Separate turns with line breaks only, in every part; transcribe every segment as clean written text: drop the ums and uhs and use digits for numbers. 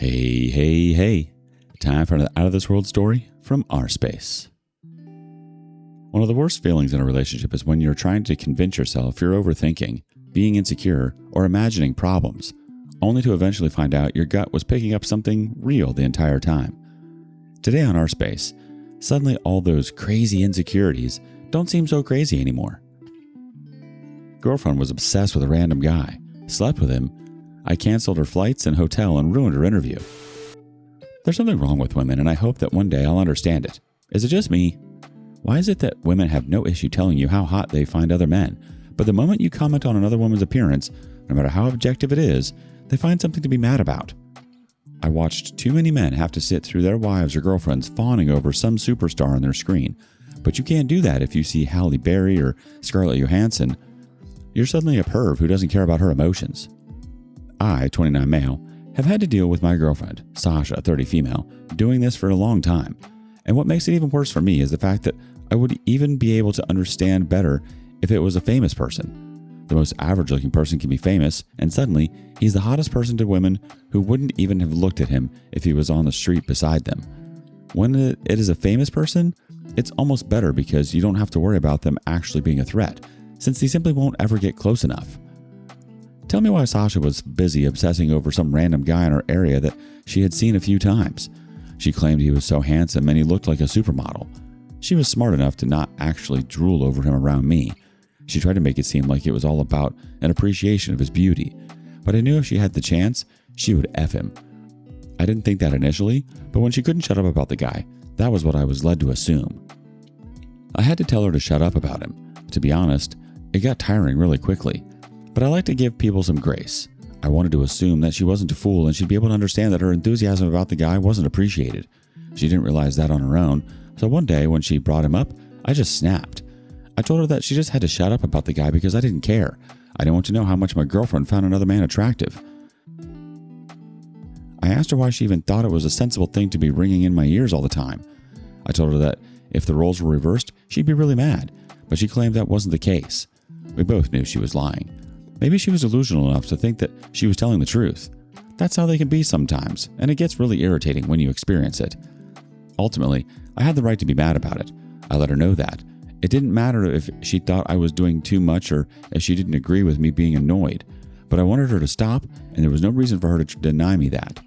Hey, hey, hey. Time for an out of this world story from rSpace. One of the worst feelings in a relationship is when you're trying to convince yourself you're overthinking, being insecure, or imagining problems, only to eventually find out your gut was picking up something real the entire time. Today on rSpace, suddenly all those crazy insecurities don't seem so crazy anymore. Girlfriend was obsessed with a random guy, slept with him. I canceled her flights and hotel and ruined her interview. There's something wrong with women, and I hope that one day I'll understand it. Is it just me? Why is it that women have no issue telling you how hot they find other men, but the moment you comment on another woman's appearance, no matter how objective it is, they find something to be mad about? I watched too many men have to sit through their wives or girlfriends fawning over some superstar on their screen, but you can't do that if you see Halle Berry or Scarlett Johansson. You're suddenly a perv who doesn't care about her emotions. I, 29 male, have had to deal with my girlfriend, Sasha, 30 female, doing this for a long time. And what makes it even worse for me is the fact that I would even be able to understand better if it was a famous person. The most average looking person can be famous, and suddenly he's the hottest person to women who wouldn't even have looked at him if he was on the street beside them. When it is a famous person, it's almost better because you don't have to worry about them actually being a threat, since they simply won't ever get close enough. Tell me why Sasha was busy obsessing over some random guy in her area that she had seen a few times. She claimed he was so handsome and he looked like a supermodel. She was smart enough to not actually drool over him around me. She tried to make it seem like it was all about an appreciation of his beauty, but I knew if she had the chance, she would F him. I didn't think that initially, but when she couldn't shut up about the guy, that was what I was led to assume. I had to tell her to shut up about him. To be honest, it got tiring really quickly. But I like to give people some grace. I wanted to assume that she wasn't a fool and she'd be able to understand that her enthusiasm about the guy wasn't appreciated. She didn't realize that on her own, so one day when she brought him up, I just snapped. I told her that she just had to shut up about the guy because I didn't care. I didn't want to know how much my girlfriend found another man attractive. I asked her why she even thought it was a sensible thing to be ringing in my ears all the time. I told her that if the roles were reversed, she'd be really mad, but she claimed that wasn't the case. We both knew she was lying. Maybe she was delusional enough to think that she was telling the truth. That's how they can be sometimes, and it gets really irritating when you experience it. Ultimately, I had the right to be mad about it. I let her know that. It didn't matter if she thought I was doing too much or if she didn't agree with me being annoyed, but I wanted her to stop, and there was no reason for her to deny me that.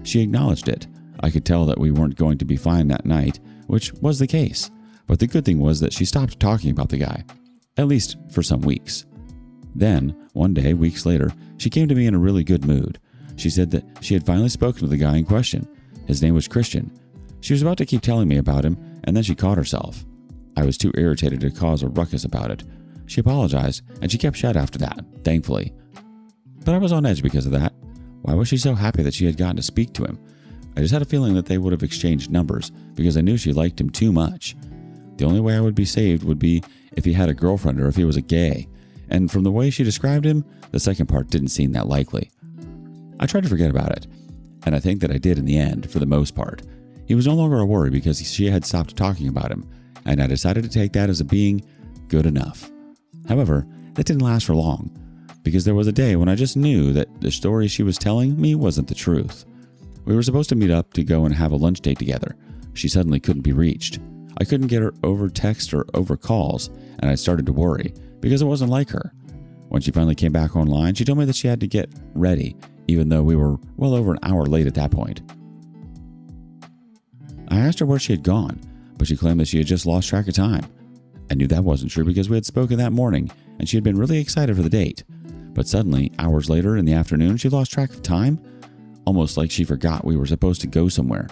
She acknowledged it. I could tell that we weren't going to be fine that night, which was the case. But the good thing was that she stopped talking about the guy, at least for some weeks. Then, one day, weeks later, she came to me in a really good mood. She said that she had finally spoken to the guy in question. His name was Christian. She was about to keep telling me about him, and then she caught herself. I was too irritated to cause a ruckus about it. She apologized, and she kept shut after that, thankfully. But I was on edge because of that. Why was she so happy that she had gotten to speak to him? I just had a feeling that they would have exchanged numbers because I knew she liked him too much. The only way I would be saved would be if he had a girlfriend or if he was a gay. And from the way she described him, the second part didn't seem that likely. I tried to forget about it, and I think that I did in the end, for the most part. He was no longer a worry because she had stopped talking about him, and I decided to take that as a being good enough. However, that didn't last for long, because there was a day when I just knew that the story she was telling me wasn't the truth. We were supposed to meet up to go and have a lunch date together. She suddenly couldn't be reached. I couldn't get her over text or over calls, and I started to worry, because it wasn't like her. When she finally came back online, she told me that she had to get ready, even though we were well over an hour late at that point. I asked her where she had gone, but she claimed that she had just lost track of time. I knew that wasn't true because we had spoken that morning, and she had been really excited for the date. But suddenly, hours later in the afternoon, she lost track of time, almost like she forgot we were supposed to go somewhere.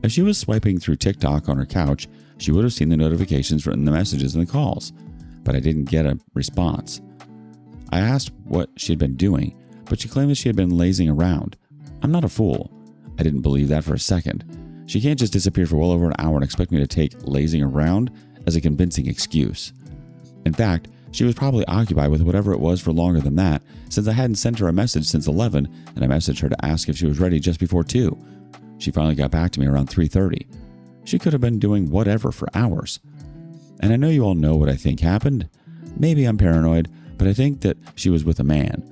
If she was swiping through TikTok on her couch, she would have seen the notifications from the messages and the calls, but I didn't get a response. I asked what she had been doing, but she claimed that she had been lazing around. I'm not a fool. I didn't believe that for a second. She can't just disappear for well over an hour and expect me to take lazing around as a convincing excuse. In fact, she was probably occupied with whatever it was for longer than that, since I hadn't sent her a message since 11, and I messaged her to ask if she was ready just before 2. She finally got back to me around 3:30. She could have been doing whatever for hours. And I know you all know what I think happened. Maybe I'm paranoid, but I think that she was with a man.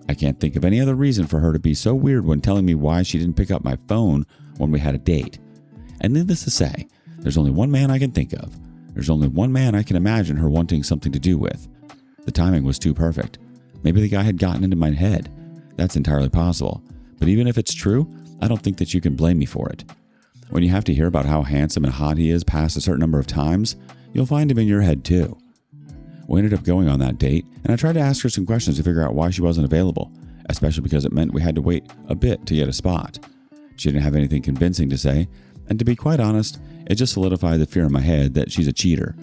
I can't think of any other reason for her to be so weird when telling me why she didn't pick up my phone when we had a date. And needless to say, there's only one man I can think of. There's only one man I can imagine her wanting something to do with. The timing was too perfect. Maybe the guy had gotten into my head. That's entirely possible. But even if it's true, I don't think that you can blame me for it. When you have to hear about how handsome and hot he is past a certain number of times, you'll find him in your head too. We ended up going on that date, and I tried to ask her some questions to figure out why she wasn't available, especially because it meant we had to wait a bit to get a spot. She didn't have anything convincing to say, and to be quite honest, it just solidified the fear in my head that she's a cheater.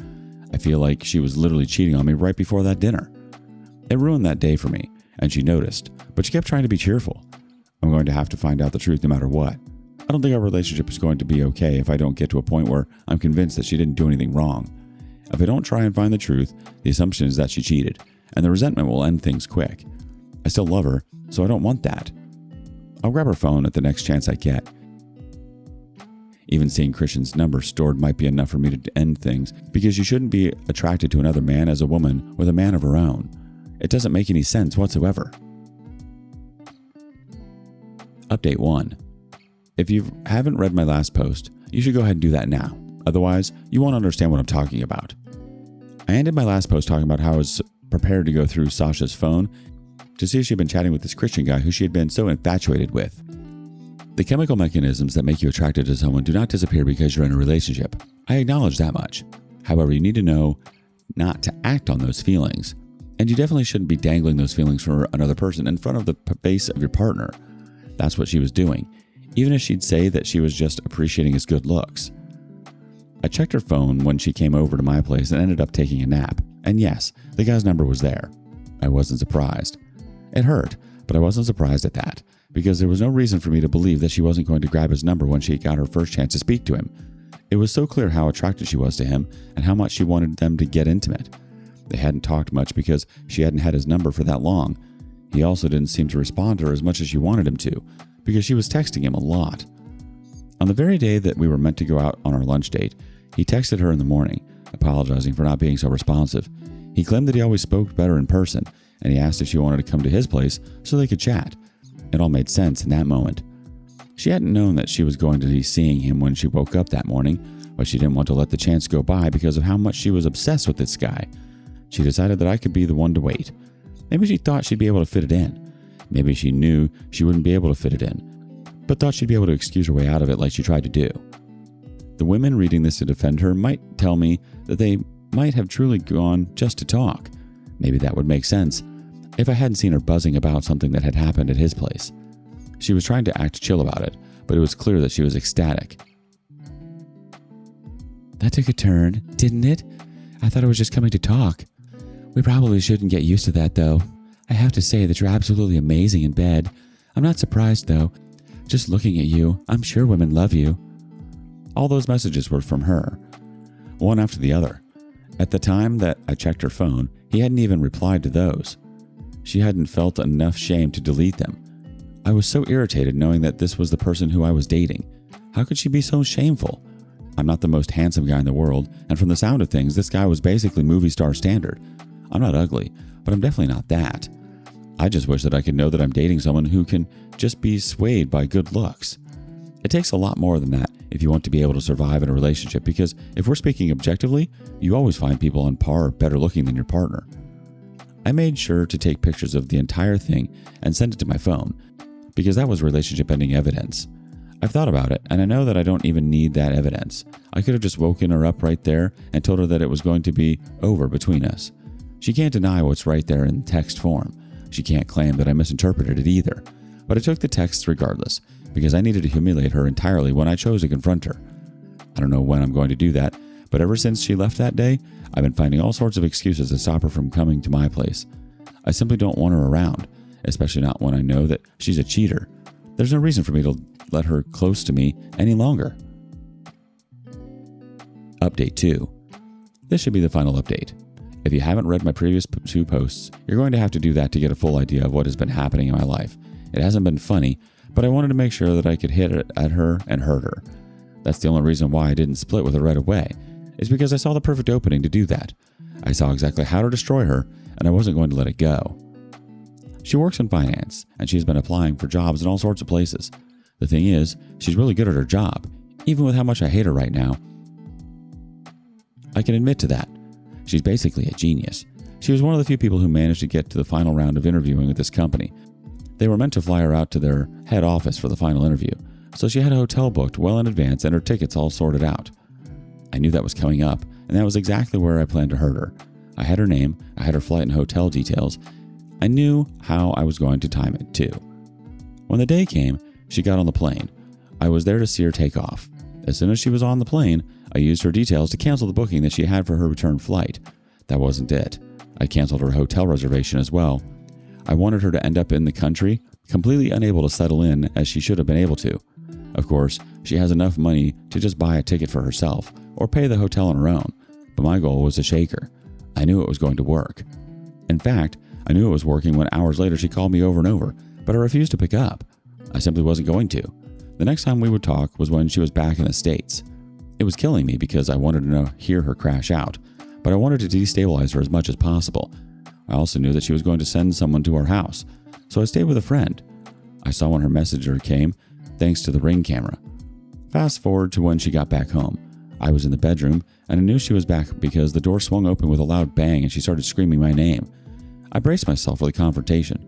I feel like she was literally cheating on me right before that dinner. It ruined that day for me, and she noticed, but she kept trying to be cheerful. I'm going to have to find out the truth no matter what. I don't think our relationship is going to be okay if I don't get to a point where I'm convinced that she didn't do anything wrong. If I don't try and find the truth, the assumption is that she cheated, and the resentment will end things quick. I still love her, so I don't want that. I'll grab her phone at the next chance I get. Even seeing Christian's number stored might be enough for me to end things, because you shouldn't be attracted to another man as a woman with a man of her own. It doesn't make any sense whatsoever. Update 1. If you haven't read my last post, you should go ahead and do that now. Otherwise, you won't understand what I'm talking about. I ended my last post talking about how I was prepared to go through Sasha's phone to see if she'd been chatting with this Christian guy who she had been so infatuated with. The chemical mechanisms that make you attracted to someone do not disappear because you're in a relationship. I acknowledge that much. However, you need to know not to act on those feelings. And you definitely shouldn't be dangling those feelings for another person in front of the face of your partner. That's what she was doing, even if she'd say that she was just appreciating his good looks. I checked her phone when she came over to my place and ended up taking a nap. And yes, the guy's number was there. I wasn't surprised. It hurt, but I wasn't surprised at that, because there was no reason for me to believe that she wasn't going to grab his number when she got her first chance to speak to him. It was so clear how attracted she was to him and how much she wanted them to get intimate. They hadn't talked much because she hadn't had his number for that long. He also didn't seem to respond to her as much as she wanted him to, because she was texting him a lot. On the very day that we were meant to go out on our lunch date, he texted her in the morning, apologizing for not being so responsive. He claimed that he always spoke better in person, and he asked if she wanted to come to his place so they could chat. It all made sense in that moment. She hadn't known that she was going to be seeing him when she woke up that morning, but she didn't want to let the chance go by because of how much she was obsessed with this guy. She decided that I could be the one to wait. Maybe she thought she'd be able to fit it in. Maybe she knew she wouldn't be able to fit it in, but thought she'd be able to excuse her way out of it like she tried to do. The women reading this to defend her might tell me that they might have truly gone just to talk. Maybe that would make sense if I hadn't seen her buzzing about something that had happened at his place. She was trying to act chill about it, but it was clear that she was ecstatic. That took a turn, didn't it? I thought I was just coming to talk. We probably shouldn't get used to that, though. I have to say that you're absolutely amazing in bed. I'm not surprised, though. Just looking at you, I'm sure women love you. All those messages were from her, one after the other. At the time that I checked her phone, he hadn't even replied to those. She hadn't felt enough shame to delete them. I was so irritated knowing that this was the person who I was dating. How could she be so shameful? I'm not the most handsome guy in the world, and from the sound of things, this guy was basically movie star standard. I'm not ugly, but I'm definitely not that. I just wish that I could know that I'm dating someone who can just be swayed by good looks. It takes a lot more than that if you want to be able to survive in a relationship, because if we're speaking objectively, you always find people on par or better looking than your partner. I made sure to take pictures of the entire thing and send it to my phone, because that was relationship ending evidence. I've thought about it, and I know that I don't even need that evidence. I could have just woken her up right there and told her that it was going to be over between us. She can't deny what's right there in text form. She can't claim that I misinterpreted it either. But I took the texts regardless, because I needed to humiliate her entirely when I chose to confront her. I don't know when I'm going to do that, but ever since she left that day, I've been finding all sorts of excuses to stop her from coming to my place. I simply don't want her around, especially not when I know that she's a cheater. There's no reason for me to let her close to me any longer. Update 2. This should be the final update. If you haven't read my previous 2 posts, you're going to have to do that to get a full idea of what has been happening in my life. It hasn't been funny, but I wanted to make sure that I could hit it at her and hurt her. That's the only reason why I didn't split with her right away, is because I saw the perfect opening to do that. I saw exactly how to destroy her, and I wasn't going to let it go. She works in finance, and she's been applying for jobs in all sorts of places. The thing is, she's really good at her job, even with how much I hate her right now. I can admit to that. She's basically a genius. She was one of the few people who managed to get to the final round of interviewing with this company. They were meant to fly her out to their head office for the final interview, so she had a hotel booked well in advance and her tickets all sorted out. I knew that was coming up, and that was exactly where I planned to hurt her. I had her name, I had her flight and hotel details. I knew how I was going to time it, too. When the day came, she got on the plane. I was there to see her take off. As soon as she was on the plane, I used her details to cancel the booking that she had for her return flight. That wasn't it. I canceled her hotel reservation as well. I wanted her to end up in the country, completely unable to settle in as she should have been able to. Of course, she has enough money to just buy a ticket for herself or pay the hotel on her own, but my goal was to shake her. I knew it was going to work. In fact, I knew it was working when hours later she called me over and over, but I refused to pick up. I simply wasn't going to. The next time we would talk was when she was back in the States. It was killing me because I wanted to hear her crash out, but I wanted to destabilize her as much as possible. I also knew that she was going to send someone to our house, so I stayed with a friend. I saw when her messenger came, thanks to the Ring camera. Fast forward to when she got back home. I was in the bedroom, and I knew she was back because the door swung open with a loud bang and she started screaming my name. I braced myself for the confrontation.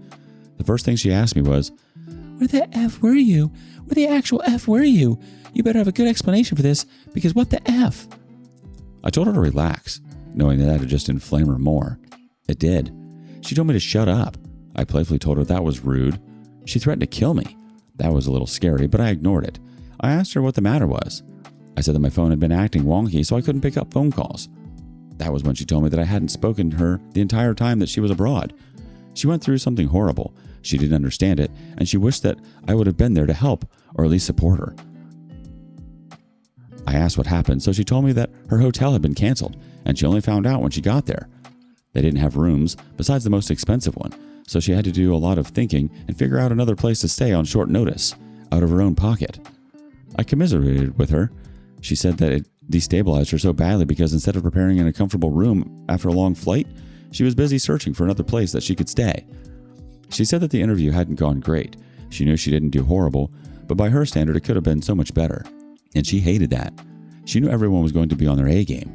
The first thing she asked me was, "Where the F were you? Where the actual F were you? You better have a good explanation for this, because what the F?" I told her to relax, knowing that would just inflame her more. It did. She told me to shut up. I playfully told her that was rude. She threatened to kill me. That was a little scary, but I ignored it. I asked her what the matter was. I said that my phone had been acting wonky, so I couldn't pick up phone calls. That was when she told me that I hadn't spoken to her the entire time that she was abroad. She went through something horrible. She didn't understand it, and she wished that I would have been there to help, or at least support her. I asked what happened, so she told me that her hotel had been canceled, and she only found out when she got there. They didn't have rooms, besides the most expensive one, so she had to do a lot of thinking and figure out another place to stay on short notice, out of her own pocket. I commiserated with her. She said that it destabilized her so badly because instead of preparing in a comfortable room after a long flight, she was busy searching for another place that she could stay. She said that the interview hadn't gone great. She knew she didn't do horrible, but by her standard it could have been so much better. And she hated that. She knew everyone was going to be on their A game.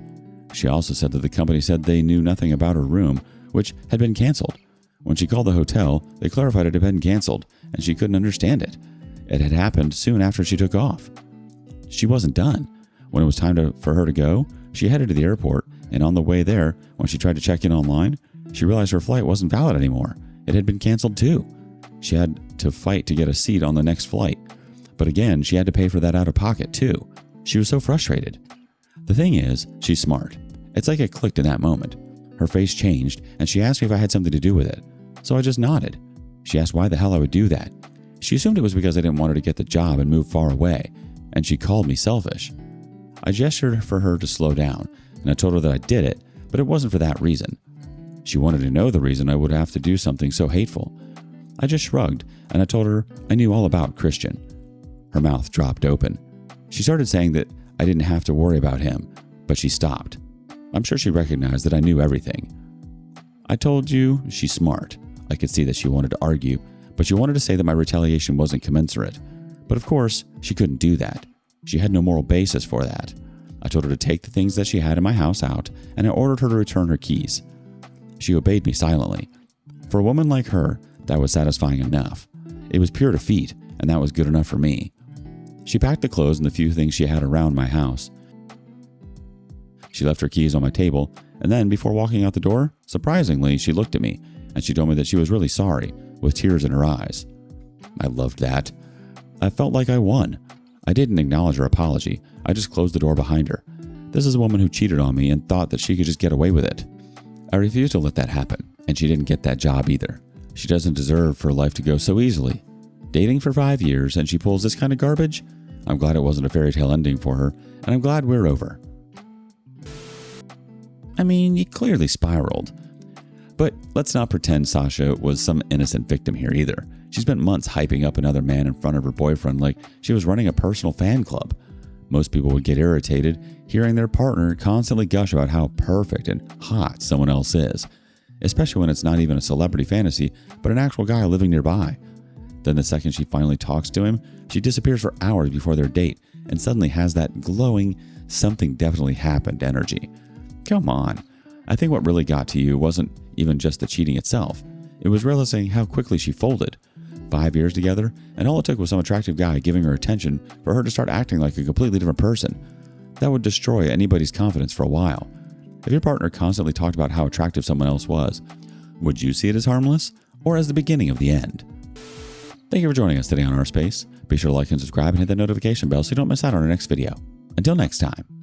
She also said that the company said they knew nothing about her room, which had been canceled. When she called the hotel, they clarified it had been canceled, and she couldn't understand it. It had happened soon after she took off. She wasn't done. When it was time for her to go, she headed to the airport, and on the way there, when she tried to check in online, she realized her flight wasn't valid anymore. It had been canceled too. She had to fight to get a seat on the next flight. But again, she had to pay for that out of pocket too. She was so frustrated. The thing is, she's smart. It's like it clicked in that moment. Her face changed, and she asked me if I had something to do with it. So I just nodded. She asked why the hell I would do that. She assumed it was because I didn't want her to get the job and move far away, and she called me selfish. I gestured for her to slow down, and I told her that I did it, but it wasn't for that reason. She wanted to know the reason I would have to do something so hateful. I just shrugged, and I told her I knew all about Christian. Her mouth dropped open. She started saying that I didn't have to worry about him, but she stopped. I'm sure she recognized that I knew everything. I told you she's smart. I could see that she wanted to argue, but she wanted to say that my retaliation wasn't commensurate. But of course, she couldn't do that. She had no moral basis for that. I told her to take the things that she had in my house out, and I ordered her to return her keys. She obeyed me silently. For a woman like her, that was satisfying enough. It was pure defeat, and that was good enough for me. She packed the clothes and the few things she had around my house. She left her keys on my table, and then, before walking out the door, surprisingly, she looked at me, and she told me that she was really sorry, with tears in her eyes. I loved that. I felt like I won. I didn't acknowledge her apology. I just closed the door behind her. This is a woman who cheated on me and thought that she could just get away with it. I refused to let that happen, and she didn't get that job either. She doesn't deserve for life to go so easily. Dating for 5 years and she pulls this kind of garbage? I'm glad it wasn't a fairy tale ending for her, and I'm glad we're over. I mean, you clearly spiraled. But let's not pretend Sasha was some innocent victim here either. She spent months hyping up another man in front of her boyfriend like she was running a personal fan club. Most people would get irritated hearing their partner constantly gush about how perfect and hot someone else is. especially when it's not even a celebrity fantasy, but an actual guy living nearby. Then the second she finally talks to him, she disappears for hours before their date and suddenly has that glowing, something definitely happened energy. Come on. I think what really got to you wasn't even just the cheating itself. It was realizing how quickly she folded. 5 years together, and all it took was some attractive guy giving her attention for her to start acting like a completely different person. That would destroy anybody's confidence for a while. If your partner constantly talked about how attractive someone else was, would you see it as harmless or as the beginning of the end? Thank you for joining us today on rSpace. Be sure to like and subscribe and hit that notification bell so you don't miss out on our next video. Until next time.